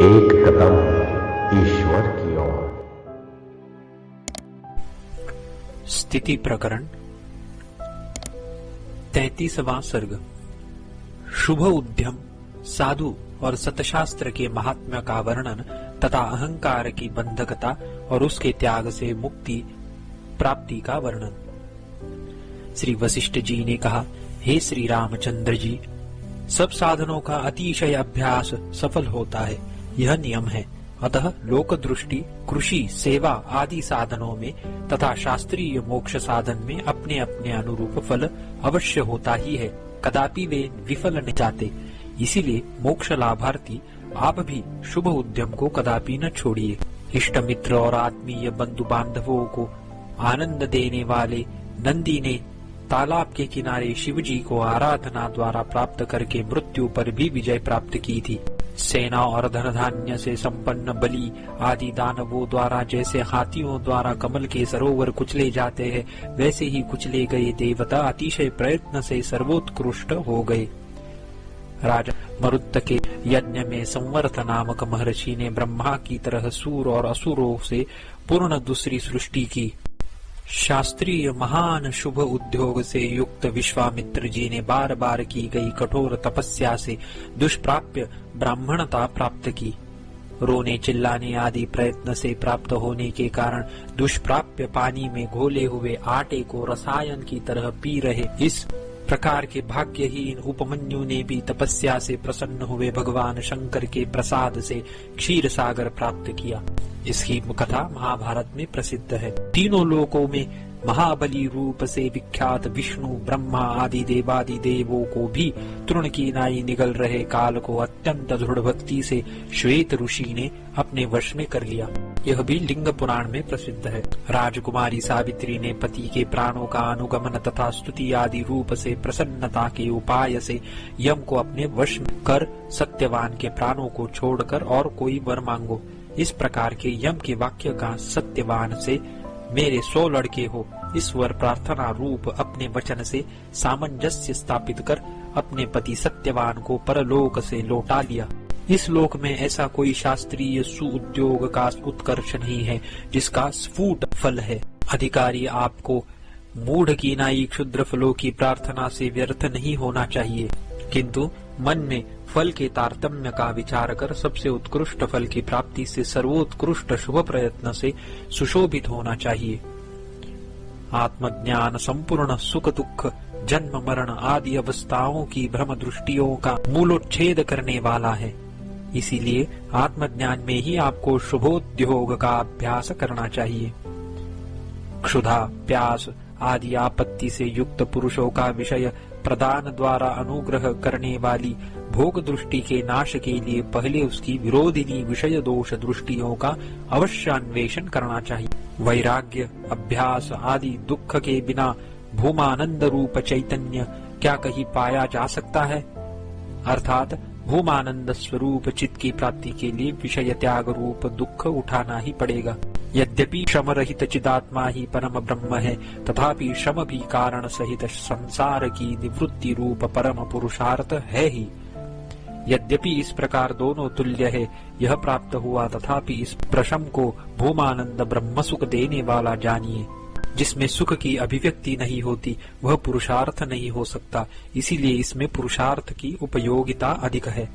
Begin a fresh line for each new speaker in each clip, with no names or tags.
एक कदम ईश्वर की ओर।
स्थिति प्रकरण 33वां सर्ग। शुभ उद्यम, साधु और सतशास्त्र के महात्म्य का वर्णन तथा अहंकार की बंधकता और उसके त्याग से मुक्ति प्राप्ति का वर्णन। श्री वशिष्ठ जी ने कहा, हे श्री रामचंद्र जी, सब साधनों का अतिशय अभ्यास सफल होता है, यह नियम है। अतः लोक दृष्टि, कृषि, सेवा आदि साधनों में तथा शास्त्रीय मोक्ष साधन में अपने अपने अनुरूप फल अवश्य होता ही है, कदापि वे विफल नहीं जाते। इसीलिए मोक्ष लाभार्थी आप भी शुभ उद्यम को कदापि न छोड़िए। इष्ट मित्र और आत्मीय बंधु बांधवों को आनंद देने वाले नंदी ने तालाब के किनारे शिवजी को आराधना द्वारा प्राप्त करके मृत्यु पर भी विजय प्राप्त की थी। सेना और धन धान्य से संपन्न बलि आदि दानवों द्वारा जैसे हाथियों द्वारा कमल के सरोवर कुचले जाते हैं, वैसे ही कुचले गए देवता अतिशय प्रयत्न से सर्वोत्कृष्ट हो गए। राजा मरुत के यज्ञ में संवर्त नामक महर्षि ने ब्रह्मा की तरह सूर और असुरों से पूर्ण दूसरी सृष्टि की। शास्त्रीय महान शुभ उद्योग से युक्त विश्वामित्र जी ने बार बार की गई कठोर तपस्या से दुष्प्राप्य ब्राह्मणता प्राप्त की। रोने चिल्लाने आदि प्रयत्न से प्राप्त होने के कारण दुष्प्राप्य पानी में घोले हुए आटे को रसायन की तरह पी रहे इस प्रकार के भाग्यहीन उपमन्यु ने भी तपस्या से प्रसन्न हुए भगवान शंकर के प्रसाद से क्षीर सागर प्राप्त किया। इसकी कथा महाभारत में प्रसिद्ध है। तीनों लोकों में महाबली रूप से विख्यात विष्णु, ब्रह्मा आदि देवादि देवों को भी तृण की नाई निगल रहे काल को अत्यंत दृढ़ भक्ति से श्वेत ऋषि ने अपने वश में कर लिया। यह भी लिंग पुराण में प्रसिद्ध है। राजकुमारी सावित्री ने पति के प्राणों का अनुगमन तथा स्तुति आदि रूप से प्रसन्नता के उपाय से यम को अपने वश में कर सत्यवान के प्राणों को छोड़कर और कोई वर मांगो। इस प्रकार के यम के वाक्य का सत्यवान से मेरे 100 लड़के हो, इस वर प्रार्थना रूप अपने वचन से सामंजस्य स्थापित कर अपने पति सत्यवान को परलोक से लौटा लिया। इस लोक में ऐसा कोई शास्त्रीय सुउद्योग का उत्कर्ष नहीं है जिसका स्फुट फल है। अधिकारी आपको मूढ़ की नाई क्षुद्र फलों की प्रार्थना से व्यर्थ नहीं होना चाहिए, किंतु मन में फल के तारतम्य का विचार कर सबसे उत्कृष्ट फल की प्राप्ति से सर्वोत्कृष्ट शुभ प्रयत्न से सुशोभित होना चाहिए। आत्मज्ञान संपूर्ण सुख दुख, जन्म मरण आदि अवस्थाओं की भ्रम दृष्टियों का मूलोच्छेद करने वाला है। इसीलिए आत्मज्ञान में ही आपको शुभोद्योग का अभ्यास करना चाहिए। क्षुधा, प्यास आदि आपत्ति से युक्त पुरुषों का विषय प्रदान द्वारा अनुग्रह करने वाली भोग दृष्टि के नाश के लिए पहले उसकी विरोधिनी विषय दोष दृष्टियों का अवश्य अन्वेषण करना चाहिए। वैराग्य, अभ्यास आदि दुख के बिना भूमानंद रूप चैतन्य क्या कहीं पाया जा सकता है? अर्थात भूमानंद स्वरूप चित्त की प्राप्ति के लिए विषय त्याग रूप दुख उठाना ही पड़ेगा। यद्यपि श्रम रहित चिदात्मा ही परम ब्रह्म है, तथापि श्रम भी कारण सहित संसार की निवृत्ति रूप परम पुरुषार्थ है ही। यद्यपि इस प्रकार दोनों तुल्य है, यह प्राप्त हुआ, तथापि इस प्रशम को भूमानंद ब्रह्म सुख देने वाला जानिए। जिसमें सुख की अभिव्यक्ति नहीं होती वह पुरुषार्थ नहीं हो सकता, इसीलिए इसमें पुरुषार्थ की उपयोगिता अधिक है।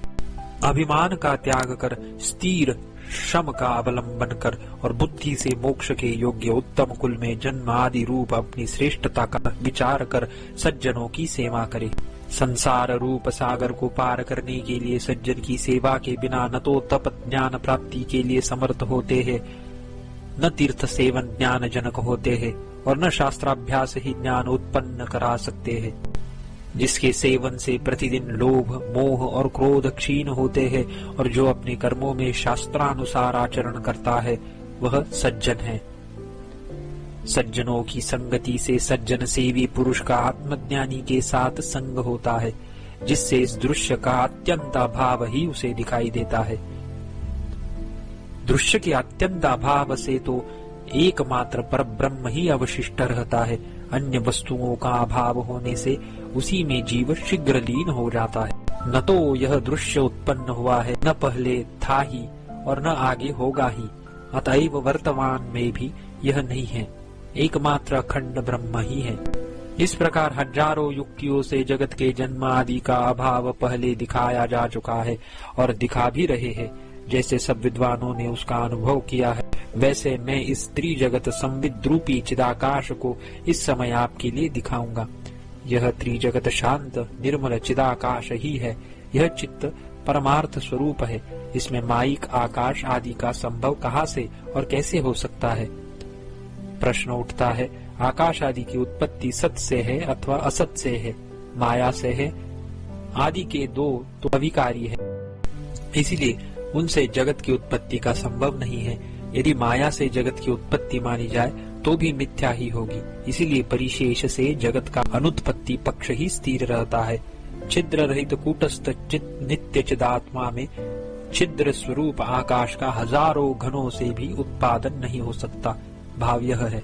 अभिमान का त्याग कर स्थिर श्रम का अवलंबन कर और बुद्धि से मोक्ष के योग्य उत्तम कुल में जन्म आदि रूप अपनी श्रेष्ठता का विचार कर सज्जनों की सेवा करे। संसार रूप सागर को पार करने के लिए सज्जन की सेवा के बिना न तो तप ज्ञान प्राप्ति के लिए समर्थ होते हैं, न तीर्थ सेवन ज्ञान जनक होते हैं, और न शास्त्राभ्यास ही ज्ञान उत्पन्न करा सकते हैं। जिसके सेवन से प्रतिदिन लोभ, मोह और क्रोध क्षीण होते हैं और जो अपने कर्मों में शास्त्रानुसार आचरण करता है वह सज्जन है। सज्जनों की संगति से सज्जन सेवी पुरुष का आत्मज्ञानी के साथ संग होता है, जिससे इस दृश्य का अत्यंत अभाव ही उसे दिखाई देता है। दृश्य के अत्यंत अभाव से तो एकमात्र पर ब्रह्म ही अवशिष्ट रहता है। अन्य वस्तुओं का अभाव होने से उसी में जीव शीघ्र लीन हो जाता है। न तो यह दृश्य उत्पन्न हुआ है, न पहले था ही, और न आगे होगा ही। अतएव वर्तमान में भी यह नहीं है, एकमात्र अखंड ब्रह्म ही है। इस प्रकार हजारों युक्तियों से जगत के जन्म आदि का अभाव पहले दिखाया जा चुका है और दिखा भी रहे हैं। जैसे सब विद्वानों ने उसका अनुभव किया है, वैसे मैं इस त्रिजगत संविद रूपी चिदाकाश को इस समय आपके लिए दिखाऊंगा। यह त्रिजगत शांत निर्मल चिदाकाश ही है। यह चित्त परमार्थ स्वरूप है। इसमें माइक आकाश आदि का संभव कहाँ से और कैसे हो सकता है? प्रश्न उठता है, आकाश आदि की उत्पत्ति सत से है अथवा असत से है, माया से है? आदि के दो तो अविकारी है, इसीलिए उनसे जगत की उत्पत्ति का संभव नहीं है। यदि माया से जगत की उत्पत्ति मानी जाए तो भी मिथ्या ही होगी। इसीलिए परिशेष से जगत का अनुत्पत्ति पक्ष ही स्थिर रहता है। छिद्र रहित कूटस्थ नित्य चिदात्मा में छिद्र स्वरूप आकाश का हजारों घनों से भी उत्पादन नहीं हो सकता। भाव यह है,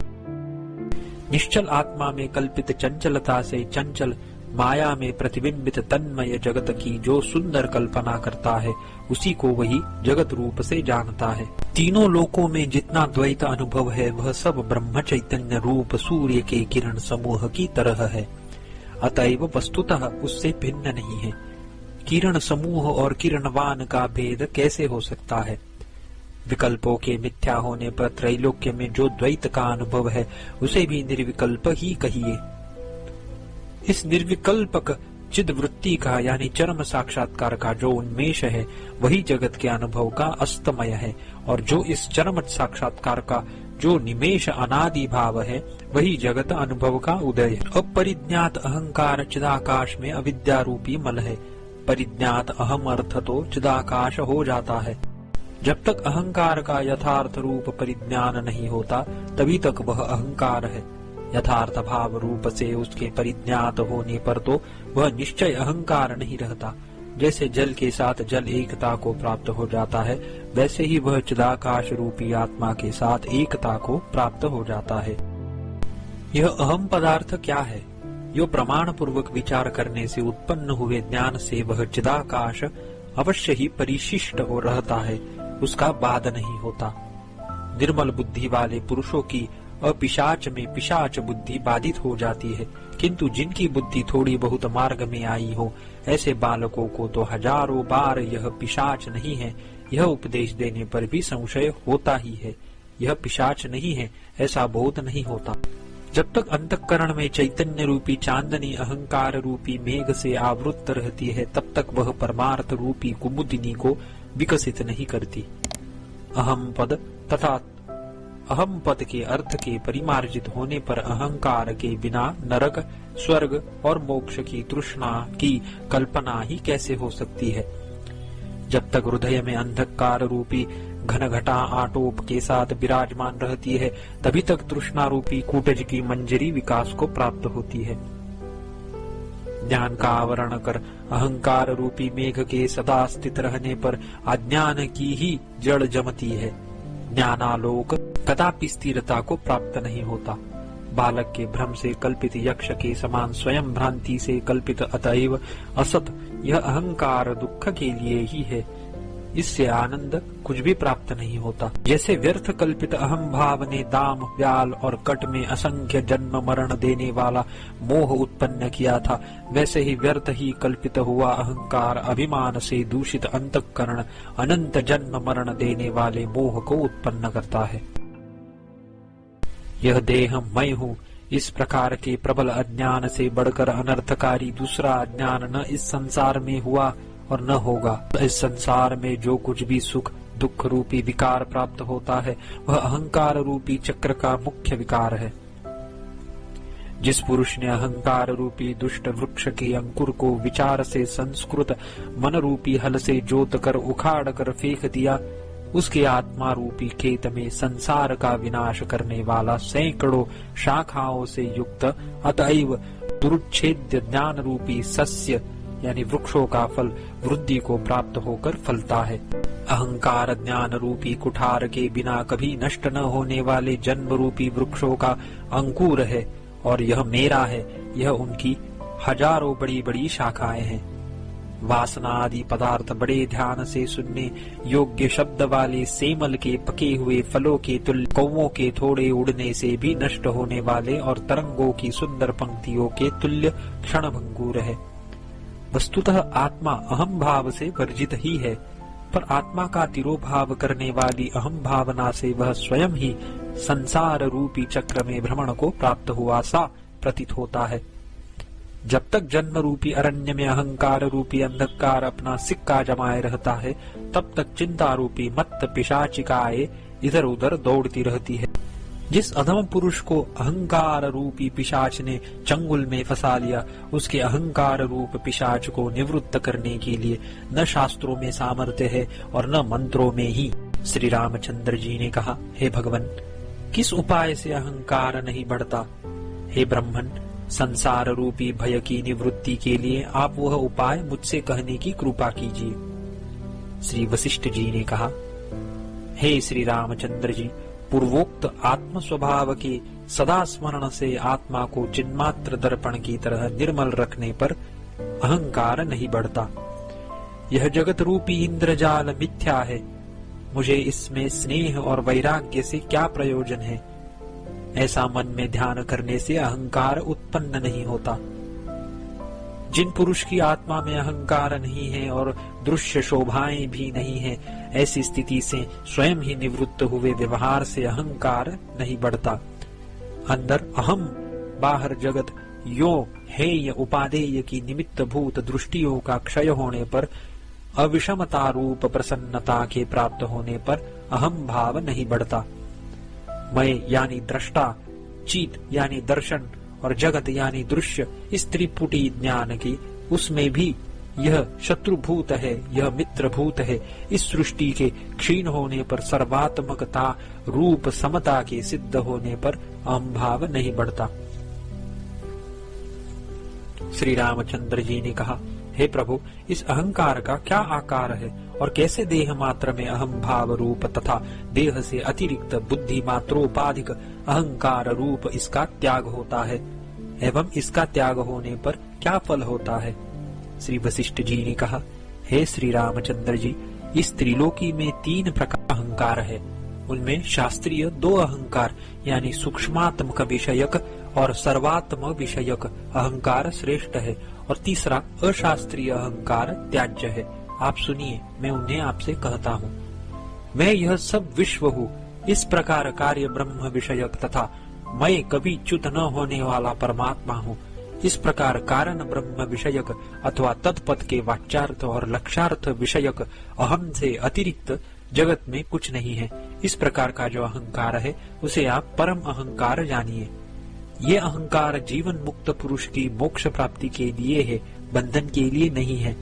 निश्चल आत्मा में कल्पित चंचलता से चंचल माया में प्रतिबिंबित तन्मय जगत की जो सुंदर कल्पना करता है, उसी को वही जगत रूप से जानता है। तीनों लोकों में जितना द्वैत अनुभव है, वह सब ब्रह्म चैतन्य रूप सूर्य के किरण समूह की तरह है। अतएव वस्तुतः उससे भिन्न नहीं है। किरण समूह और किरणवान का भेद कैसे हो सकता है? विकल्पों के मिथ्या होने पर त्रैलोक्य में जो द्वैत का अनुभव है, उसे भी निर्विकल्प ही कहिए। इस निर्विकल्पक चिद वृत्ति का यानी चरम साक्षात्कार का जो उन्मेष है, वही जगत के अनुभव का अस्तमय है, और जो इस चरम साक्षात्कार का जो निमेष अनादि भाव है, वही जगत अनुभव का उदय है। अपरिज्ञात अहंकार चिदाकाश में अविद्या रूपी मल है। परिज्ञात अहम अर्थ तो चिदाकाश हो जाता है। जब तक अहंकार का यथार्थ रूप परिज्ञान नहीं होता, तभी तक वह अहंकार है। यथार्थ भाव रूप से उसके परिज्ञात होने पर तो वह निश्चय अहंकार नहीं रहता। जैसे जल के साथ जल एकता को प्राप्त हो जाता है, वैसे ही वह चिदाकाश रूपी आत्मा के साथ एकता को प्राप्त हो जाता है। यह अहम पदार्थ क्या है? यो प्रमाण पूर्वक विचार करने से उत्पन्न हुए ज्ञान से वह चिदाकाश अवश्य ही परिशिष्ट हो रहता है, उसका बाध नहीं होता। निर्मल बुद्धि वाले पुरुषों की अपिशाच में पिशाच बुद्धि बाधित हो जाती है, किंतु जिनकी बुद्धि थोड़ी बहुत मार्ग में आई हो, ऐसे बालकों को तो हजारों बार यह पिशाच नहीं है, यह उपदेश देने पर भी संशय होता ही है। यह पिशाच नहीं है, ऐसा बोध नहीं होता। जब तक अंतःकरण में चैतन्य रूपी चांदनी अहंकार रूपी मेघ से आवृत रहती है, तब तक वह परमार्थ रूपी कुमुदिनी को विकसित नहीं करती। अहम पद तथा अहम पद के अर्थ के परिमार्जित होने पर अहंकार के बिना नरक, स्वर्ग और मोक्ष की तृष्णा की कल्पना ही कैसे हो सकती है? जब तक हृदय में अंधकार रूपी घन घटा आटोप के साथ विराजमान रहती है, तभी तक तृष्णा रूपी कूटज की मंजरी विकास को प्राप्त होती है। ज्ञान का आवरण कर अहंकार रूपी मेघ के सदा स्थित रहने पर अज्ञान की ही जड़ जमती है। ज्ञानालोक कदापि स्थिरता को प्राप्त नहीं होता। बालक के भ्रम से कल्पित यक्ष के समान स्वयं भ्रांति से कल्पित अतएव असत यह अहंकार दुख के लिए ही है। इससे आनंद कुछ भी प्राप्त नहीं होता। जैसे व्यर्थ कल्पित अहम भाव ने दाम, व्याल और कट में असंख्य जन्म मरण देने वाला मोह उत्पन्न किया था, वैसे ही व्यर्थ ही कल्पित हुआ अहंकार अभिमान से दूषित अंतःकरण अनंत जन्म मरण देने वाले मोह को उत्पन्न करता है। यह देह मैं हूँ, इस प्रकार के प्रबल अज्ञान से बढ़कर अनर्थकारी दूसरा अज्ञान न इस संसार में हुआ और न होगा। इस संसार में जो कुछ भी सुख दुख रूपी विकार प्राप्त होता है, वह अहंकार रूपी चक्र का मुख्य विकार है। जिस पुरुष ने अहंकार रूपी दुष्ट वृक्ष के अंकुर को विचार से संस्कृत मन रूपी हल से जोत कर उखाड़ कर फेंक दिया, उसके आत्मा रूपी खेत में संसार का विनाश करने वाला सैकड़ों शाखाओं से युक्त अतएव दुरुच्छेद्य ज्ञान रूपी सस्य यानी वृक्षों का फल वृद्धि को प्राप्त होकर फलता है। अहंकार ज्ञान रूपी कुठार के बिना कभी नष्ट न होने वाले जन्म रूपी वृक्षों का अंकुर है, और यह मेरा है, यह उनकी हजारों बड़ी बड़ी शाखाएं हैं। वासना आदि पदार्थ बड़े ध्यान से सुनने योग्य शब्द वाले सेमल के पके हुए फलों के तुल्य, कौवों के थोड़े उड़ने से भी नष्ट होने वाले और तरंगों की सुंदर पंक्तियों के तुल्य क्षणभंगुर है। वस्तुतः आत्मा अहम भाव से वर्जित ही है, पर आत्मा का तिरोभाव करने वाली अहम भावना से वह स्वयं ही संसार रूपी चक्र में भ्रमण को प्राप्त हुआ सा प्रतीत होता है। जब तक जन्म रूपी अरण्य में अहंकार रूपी अंधकार अपना सिक्का जमाए रहता है, तब तक चिंता रूपी मत्त पिशाचिकाएं इधर उधर दौड़ती रहती है। जिस अधम पुरुष को अहंकार रूपी पिशाच ने चंगुल में फंसा लिया, उसके अहंकार रूप पिशाच को निवृत्त करने के लिए न शास्त्रों में सामर्थ्य है और न मंत्रों में ही। श्री रामचंद्र जी ने कहा, हे भगवान, किस उपाय से अहंकार नहीं बढ़ता? हे ब्रह्मन, संसार रूपी भय की निवृत्ति के लिए आप वह उपाय मुझसे कहने की कृपा कीजिए। श्री वशिष्ठ जी ने कहा, हे श्री रामचंद्र जी, पूर्वोक्त आत्म स्वभाव के सदा स्मरण से आत्मा को चिन्मात्र दर्पण की तरह निर्मल रखने पर अहंकार नहीं बढ़ता। यह जगत रूपी इंद्रजाल मिथ्या है, मुझे इसमें स्नेह और वैराग्य से क्या प्रयोजन है? ऐसा मन में ध्यान करने से अहंकार उत्पन्न नहीं होता। जिन पुरुष की आत्मा में अहंकार नहीं है और दृश्य शोभाएं भी नहीं है, ऐसी स्थिति से स्वयं ही निवृत्त हुए व्यवहार से अहंकार नहीं बढ़ता। अंदर अहम, बाहर जगत, यो हेय उपादेय की निमित्त भूत दृष्टियों का क्षय होने पर, अविषमता रूप प्रसन्नता के प्राप्त होने पर अहम भाव नहीं बढ़ता। मैं यानी दृष्टा, चित यानी दर्शन और जगत यानी दृश्य, इस त्रिपुटी ज्ञान की उसमें भी यह शत्रुभूत है, यह मित्रभूत है। इस सृष्टि के क्षीण होने पर, सर्वात्मकता रूप समता के सिद्ध होने पर अहम भाव नहीं बढ़ता। श्री रामचंद्र जी ने कहा, हे प्रभु, इस अहंकार का क्या आकार है और कैसे देह मात्र में अहम भाव रूप तथा देह से अतिरिक्त बुद्धि मात्रोपाधिक अहंकार रूप इसका त्याग होता है, एवं इसका त्याग होने पर क्या फल होता है? श्री वशिष्ठ जी ने कहा, हे श्री रामचंद्र जी, इस त्रिलोकी में 3 प्रकार अहंकार है। उनमें शास्त्रीय 2 अहंकार यानी सूक्ष्मात्मक विषयक और सर्वात्म विषयक अहंकार श्रेष्ठ है, और तीसरा अशास्त्रीय अहंकार त्याज्य है। आप सुनिए, मैं उन्हें आपसे कहता हूँ। मैं यह सब विश्व हूँ, इस प्रकार कार्य ब्रह्म विषयक तथा मैं कभी च्युत न होने वाला परमात्मा हूँ। इस प्रकार कारण ब्रह्म विषयक अथवा तत्पद के वाच्यार्थ और लक्ष्यार्थ विषयक अहम से अतिरिक्त जगत में कुछ नहीं है। इस प्रकार का जो अहंकार है, उसे आप परम अहंकार जानिए। ये अहंकार जीवन मुक्त पुरुष की मोक्ष प्राप्ति के लिए है, बंधन के लिए नहीं है।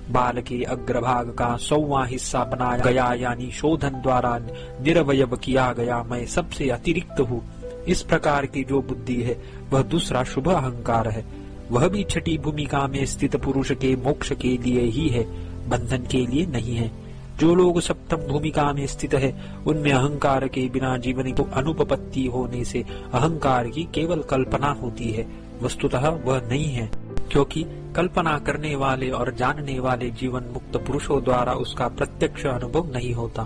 बाल के अग्रभाग का 100वां हिस्सा बनाया गया यानी शोधन द्वारा निरवयव किया गया मैं सबसे अतिरिक्त हूँ। इस प्रकार की जो बुद्धि है, वह दूसरा शुभ अहंकार है। वह भी छठी भूमिका में स्थित पुरुष के मोक्ष के लिए ही है, बंधन के लिए नहीं है। जो लोग सप्तम भूमिका में स्थित है, उनमें अहंकार के बिना जीवन को अनुपपत्ति होने से अहंकार की केवल कल्पना होती है, वस्तुतः वह नहीं है, क्योंकि कल्पना करने वाले और जानने वाले जीवन मुक्त पुरुषों द्वारा उसका प्रत्यक्ष अनुभव नहीं होता।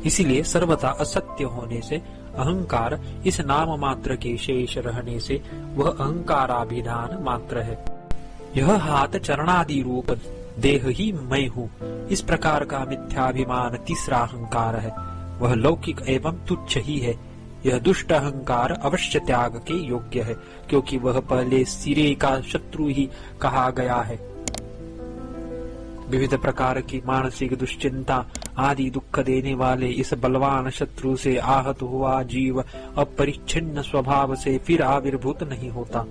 इसीलिए सर्वथा असत्य होने से अहंकार इस नाम मात्र के शेष रहने से वह अहंकाराभिधान मात्र है। यह हाथ चरणादि रूप देह ही मैं हूँ, इस प्रकार का मिथ्याभिमान तीसरा अहंकार है। वह लौकिक एवं तुच्छ ही है। यह दुष्ट अहंकार अवश्य त्याग के योग्य है, क्योंकि वह पहले सिरे का शत्रु ही कहा गया है। विविध प्रकार की मानसिक दुश्चिंता आदि दुख देने वाले इस बलवान शत्रु से आहत हुआ जीव अपरिच्छिन्न स्वभाव से फिर आविर्भूत नहीं होता।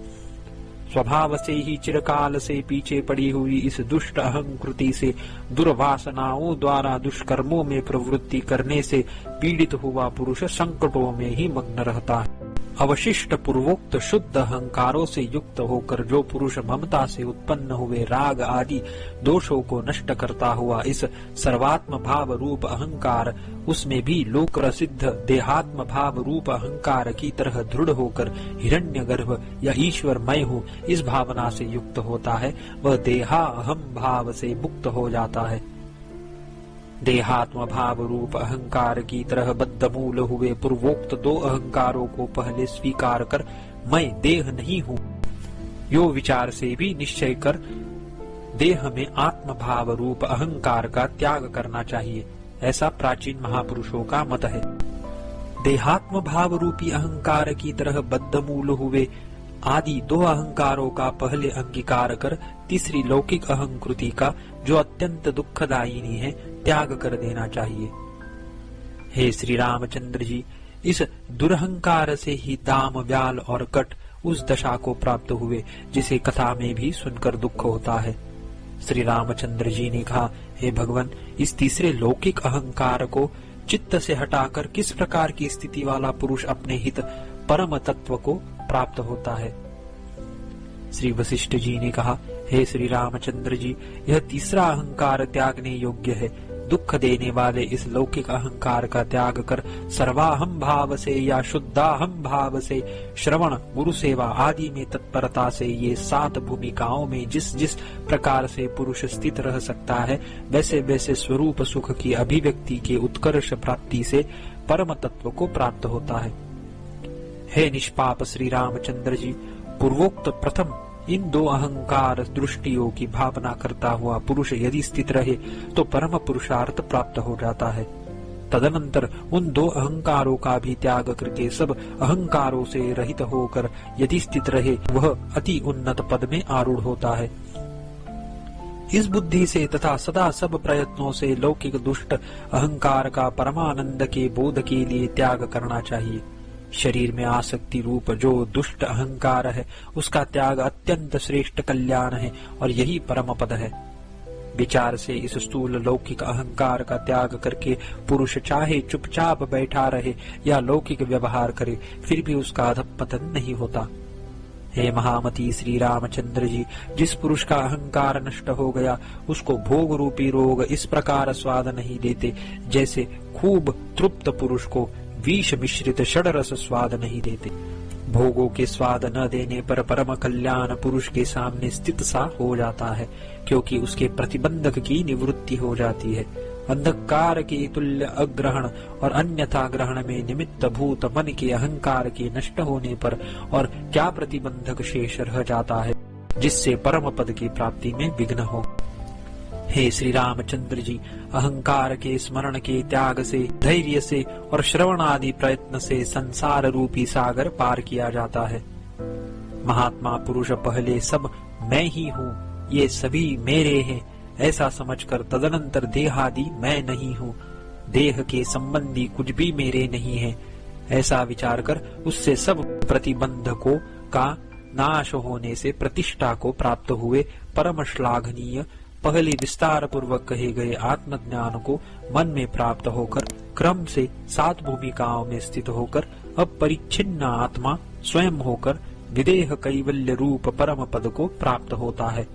स्वभाव से ही चिरकाल से पीछे पड़ी हुई इस दुष्ट अहंकृति से दुर्वासनाओं द्वारा दुष्कर्मों में प्रवृत्ति करने से पीड़ित हुआ पुरुष संकटों में ही मग्न रहता है। अवशिष्ट पूर्वोक्त शुद्ध अहंकारों से युक्त होकर जो पुरुष ममता से उत्पन्न हुए राग आदि दोषों को नष्ट करता हुआ इस सर्वात्म भाव रूप अहंकार, उसमें भी लोक प्रसिद्ध देहात्म भाव रूप अहंकार की तरह दृढ़ होकर हिरण्यगर्भ या ईश्वर मैं हूँ इस भावना से युक्त होता है, वह देहा अहम भाव से मुक्त हो जाता है। देहात्म भाव रूप अहंकार की तरह बद्धमूल हुए पूर्वोक्त दो अहंकारों को पहले स्वीकार कर मैं देह नहीं हूँ यो विचार से भी निश्चय कर देह में आत्म भाव रूप अहंकार का त्याग करना चाहिए, ऐसा प्राचीन महापुरुषों का मत है। देहात्म भाव रूपी अहंकार की तरह बद्धमूल हुए आदि दो अहंकारों का पहले अंगीकार कर तीसरी लौकिक अहंकृति का, जो अत्यंत दुखदायिनी है, त्याग कर देना चाहिए। हे श्री रामचंद्र जी, इस दुरहंकार से ही दाम व्याल और कट उस दशा को प्राप्त हुए जिसे कथा में भी सुनकर दुख होता है। श्री रामचंद्र जी ने कहा, हे भगवान, इस तीसरे लौकिक अहंकार को चित्त से हटाकर किस प्रकार की स्थिति वाला पुरुष अपने हित परम तत्व को प्राप्त होता है। श्री वशिष्ठ जी ने कहा, हे श्री रामचंद्र जी, यह तीसरा अहंकार त्यागने योग्य है। दुख देने वाले इस लौकिक अहंकार का त्याग कर सर्वाहम भाव से या शुद्धाहम भाव से श्रवण, गुरु सेवा आदि में तत्परता से ये 7 भूमिकाओं में जिस जिस प्रकार से पुरुष स्थित रह सकता है, वैसे वैसे स्वरूप सुख की अभिव्यक्ति के उत्कर्ष प्राप्ति से परम तत्व को प्राप्त होता है। हे निष्पाप श्री रामचंद्र जी, पूर्वोक्त प्रथम इन दो अहंकार दृष्टियों की भावना करता हुआ पुरुष यदि स्थित रहे तो परम पुरुषार्थ प्राप्त हो जाता है। तदनंतर उन दो अहंकारों का भी त्याग करके सब अहंकारों से रहित होकर यदि स्थित रहे, वह अति उन्नत पद में आरूढ़ होता है। इस बुद्धि से तथा सदा सब प्रयत्नों से लौकिक दुष्ट अहंकार का परमानंद के बोध के लिए त्याग करना चाहिए। शरीर में आसक्ति रूप जो दुष्ट अहंकार है, उसका त्याग अत्यंत श्रेष्ठ कल्याण है और यही परम पद है। विचार से इस स्थूल लौकिक अहंकार का त्याग करके पुरुष चाहे चुपचाप बैठा रहे या लौकिक व्यवहार करे, फिर भी उसका अधःपतन नहीं होता। हे महामती श्री रामचंद्र जी, जिस पुरुष का अहंकार नष्ट हो गया उसको भोग रूपी रोग इस प्रकार स्वाद नहीं देते जैसे खूब तृप्त पुरुष को विष मिश्रित षडरस स्वाद नहीं देते। भोगों के स्वाद न देने पर परम कल्याण पुरुष के सामने स्थित सा हो जाता है, क्योंकि उसके प्रतिबंधक की निवृत्ति हो जाती है। अंधकार के तुल्य अग्रहण और अन्यथा ग्रहण में निमित्त भूत मन के अहंकार के नष्ट होने पर और क्या प्रतिबंधक शेष रह जाता है जिससे परम पद की प्राप्ति में विघ्न हो। हे श्री रामचंद्र जी, अहंकार के स्मरण के त्याग से, धैर्य से और श्रवण आदि प्रयत्न से संसार रूपी सागर पार किया जाता है। महात्मा पुरुष पहले सब मैं ही हूँ, ये सभी मेरे हैं ऐसा समझकर तदनंतर देहादि मैं नहीं हूँ, देह के संबंधी कुछ भी मेरे नहीं है ऐसा विचार कर उससे सब प्रतिबंधकों का नाश होने से प्रतिष्ठा को प्राप्त हुए परम श्लाघनीय पहले विस्तार पूर्वक कहे गए आत्मज्ञान को मन में प्राप्त होकर क्रम से 7 भूमिकाओं में स्थित होकर अब परिच्छिन्न आत्मा स्वयं होकर विदेह कैवल्य रूप परम पद को प्राप्त होता है।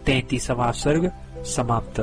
33वां सर्ग समाप्त।